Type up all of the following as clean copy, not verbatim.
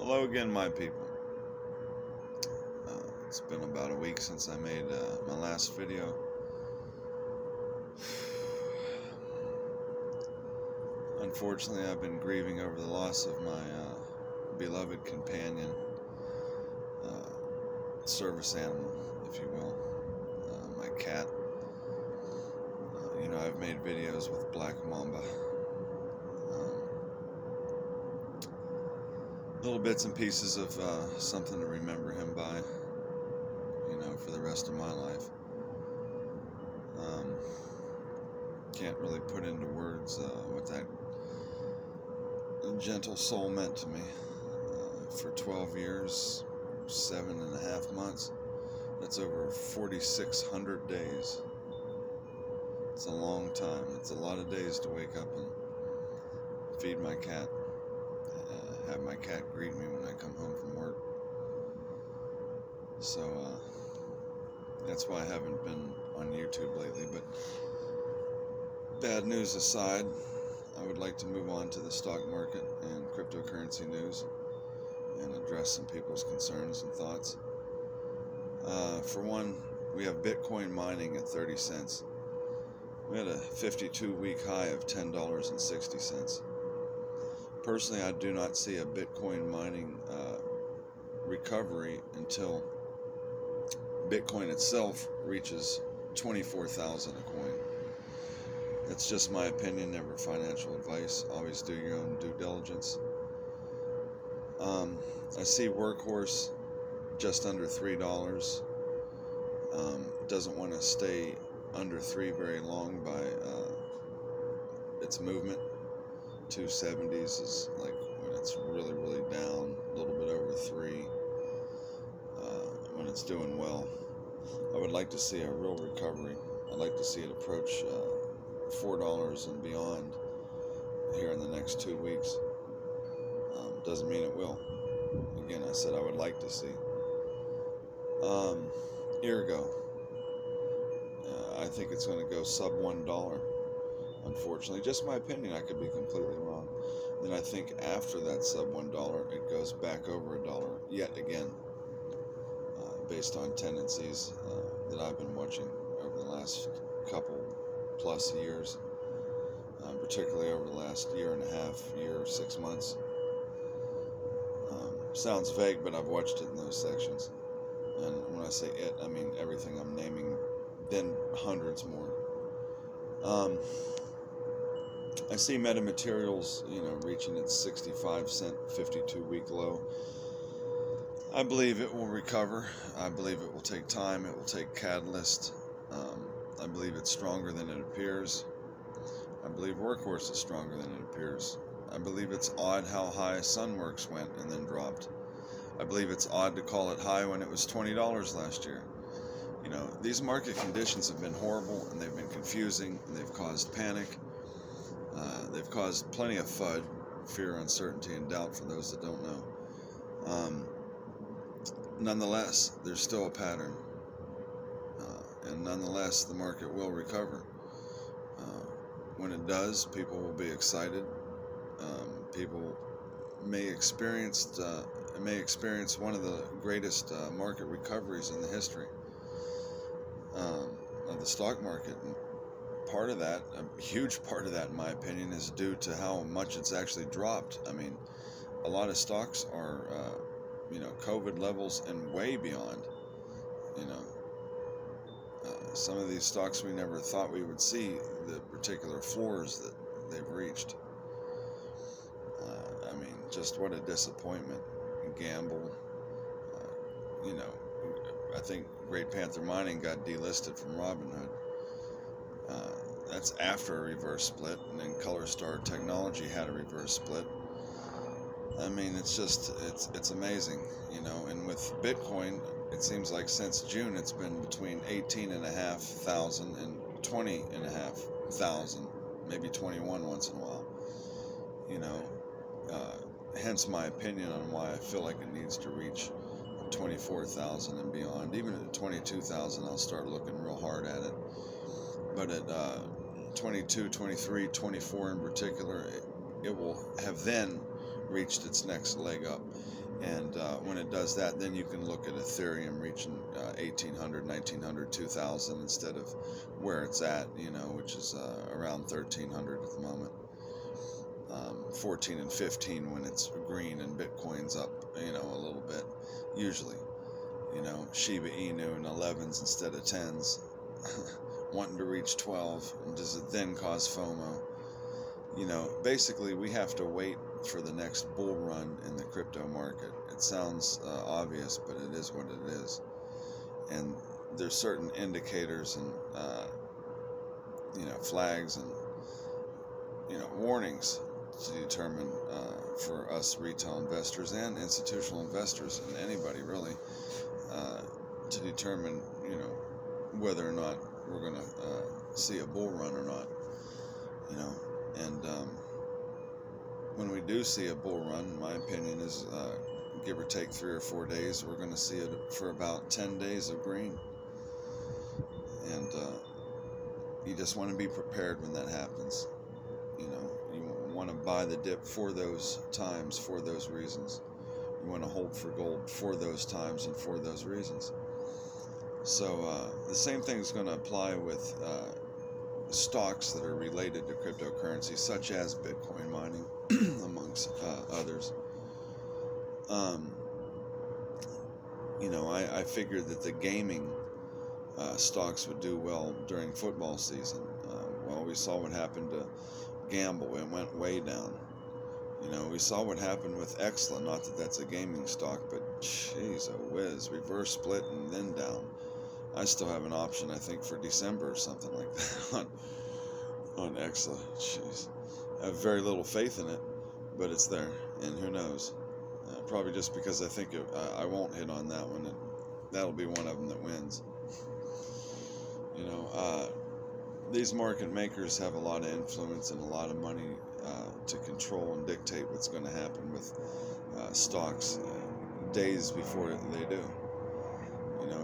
Hello again, my people. It's been about a week since I made my last video. Unfortunately, I've been grieving over the loss of my beloved companion, service animal, if you will, my cat. I've made videos with Black Mamba. Little bits and pieces of something to remember him by, for the rest of my life. Can't really put into words what that gentle soul meant to me. For 12 years, 7.5 months, that's over 4,600 days. It's a long time. It's a lot of days to wake up and feed my cat, have my cat greet me when I come home from work. So that's why I haven't been on YouTube lately. But bad news aside, I would like to move on to the stock market and cryptocurrency news and address some people's concerns and thoughts. For one, we have Bitcoin mining at 30 cents. We had a 52-week high of $10.60. Personally, I do not see a Bitcoin mining recovery until Bitcoin itself reaches 24,000 a coin. That's just my opinion, never financial advice. Always do your own due diligence. I see Workhorse just under $3. Doesn't want to stay under 3 very long by its movement. 270s is like when it's really down, a little bit over 3, when it's doing well. I would like to see a real recovery. I'd like to see it approach $4 and beyond here in the next 2 weeks. Doesn't mean it will. Again, I said I would like to see. Ergo, I think it's going to go sub $1. Unfortunately, just my opinion. I could be completely wrong. Then I think after that sub $1, it goes back over $1 yet again, based on tendencies that I've been watching over the last couple plus years, particularly over the last year and a half, 6 months. Sounds vague, but I've watched it in those sections. And when I say it, I mean everything I'm naming, then hundreds more. I see Metamaterials, reaching its 65-cent 52-week low. I believe it will recover. I believe it will take time. It will take catalyst. I believe it's stronger than it appears. I believe Workhorse is stronger than it appears. I believe it's odd how high Sunworks went and then dropped. I believe it's odd to call it high when it was $20 last year. These market conditions have been horrible, and they've been confusing, and they've caused panic. They've caused plenty of FUD, fear, uncertainty, and doubt for those that don't know. Nonetheless, there's still a pattern. And nonetheless, the market will recover. When it does, people will be excited. People may experience one of the greatest market recoveries in the history of the stock market. And part of that, a huge part of that, in my opinion, is due to how much it's actually dropped. I mean, a lot of stocks are, COVID levels and way beyond. Some of these stocks we never thought we would see the particular floors that they've reached. Just what a disappointment. Gamble. I think Great Panther Mining got delisted from Robinhood. That's after a reverse split, and then Color Star Technology had a reverse split. It's amazing, and with Bitcoin, it seems like since June it's been between 18,500 and 20,500, maybe 21 once in a while. Hence my opinion on why I feel like it needs to reach 24,000 and beyond. Even at 22,000, I'll start looking real hard at it. But at 22, 23, 24 in particular, it will have then reached its next leg up. And when it does that, then you can look at Ethereum reaching 1800, 1900, 2000 instead of where it's at, which is around 1300 at the moment. 14 and 15 when it's green and Bitcoin's up, a little bit, usually. Shiba Inu and 11s instead of 10s, wanting to reach 12, and does it then cause FOMO? Basically we have to wait for the next bull run in the crypto market. It sounds obvious, but it is what it is. And there's certain indicators and flags and warnings to determine for us retail investors and institutional investors and anybody really to determine whether or not we're going to see a bull run or not. And when we do see a bull run, my opinion is give or take 3 or 4 days, we're going to see it for about 10 days of green. And you just want to be prepared when that happens. You want to buy the dip for those times, for those reasons. You want to hold for gold for those times and for those reasons. So the same thing is going to apply with stocks that are related to cryptocurrency, such as Bitcoin mining, amongst others. I figured that the gaming stocks would do well during football season. Well, we saw what happened to Gamble. It went way down. We saw what happened with Exla. Not that that's a gaming stock, but jeez, a whiz. Reverse split and then down. I still have an option, I think, for December or something like that on Exla. Jeez. I have very little faith in it, but it's there, and who knows? Probably just because I think I won't hit on that one, and that'll be one of them that wins. These market makers have a lot of influence and a lot of money to control and dictate what's going to happen with stocks days before they do.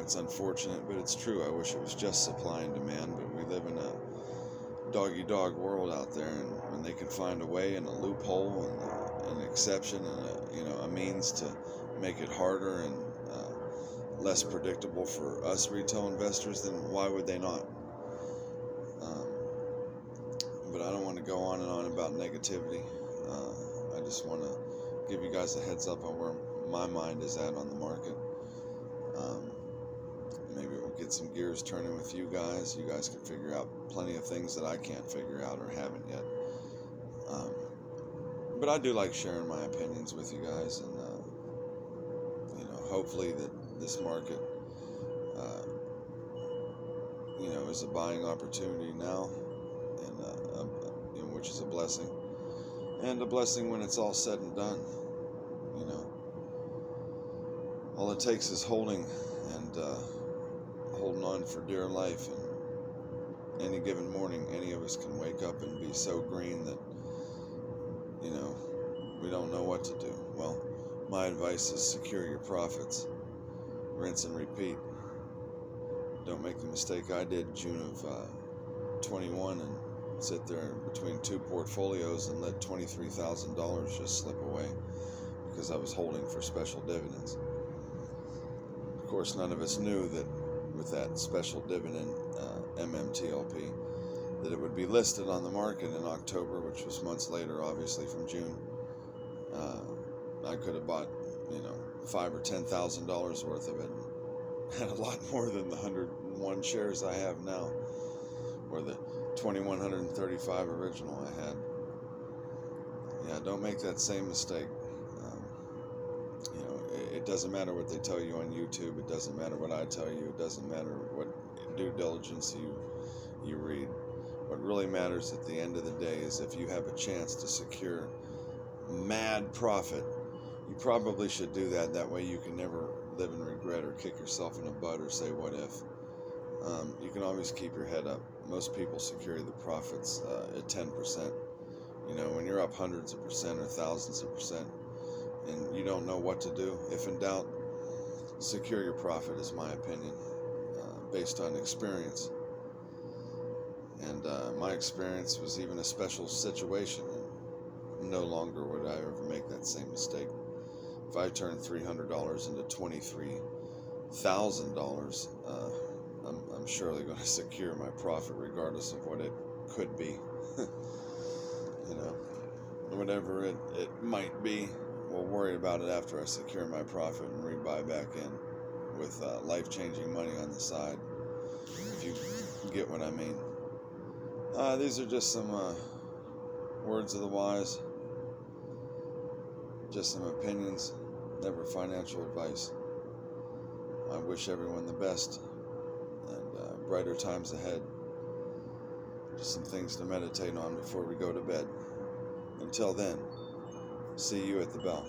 It's unfortunate, but it's true. I wish it was just supply and demand, but we live in a dog-eat-dog world out there, and when they can find a way and a loophole and an exception and a means to make it harder and less predictable for us retail investors, then why would they not? But I don't want to go on and on about negativity. I just want to give you guys a heads up on where my mind is at on the market. Maybe it will get some gears turning with you guys. You guys can figure out plenty of things that I can't figure out or haven't yet. But I do like sharing my opinions with you guys, and hopefully that this market, is a buying opportunity now, and which is a blessing, and a blessing when it's all said and done. All it takes is holding on for dear life, and any given morning, any of us can wake up and be so green that we don't know what to do. Well, my advice is secure your profits, rinse and repeat. Don't make the mistake I did June of 21 and sit there between two portfolios and let $23,000 just slip away because I was holding for special dividends. Of course, none of us knew that with that special dividend, MMTLP, that it would be listed on the market in October, which was months later, obviously, from June. I could have bought, $5,000 or $10,000 worth of it, and had a lot more than the 101 shares I have now, or the 2,135 original I had. Yeah, don't make that same mistake. It doesn't matter what they tell you on YouTube. It doesn't matter what I tell you. It doesn't matter what due diligence you read. What really matters at the end of the day is if you have a chance to secure mad profit, you probably should do that. That way you can never live in regret or kick yourself in the butt or say what if. You can always keep your head up. Most people secure the profits at 10%. When you're up hundreds of percent or thousands of percent and you don't know what to do, if in doubt, secure your profit is my opinion, based on experience. And my experience was even a special situation, and no longer would I ever make that same mistake. if I turn $300 into $23,000, I'm surely going to secure my profit regardless of what it could be. You know, whatever it might be, we'll worry about it after I secure my profit and rebuy back in with life-changing money on the side, if you get what I mean. These are just some words of the wise, just some opinions, never financial advice. I wish everyone the best and brighter times ahead. Just some things to meditate on before we go to bed. Until then, see you at the bell.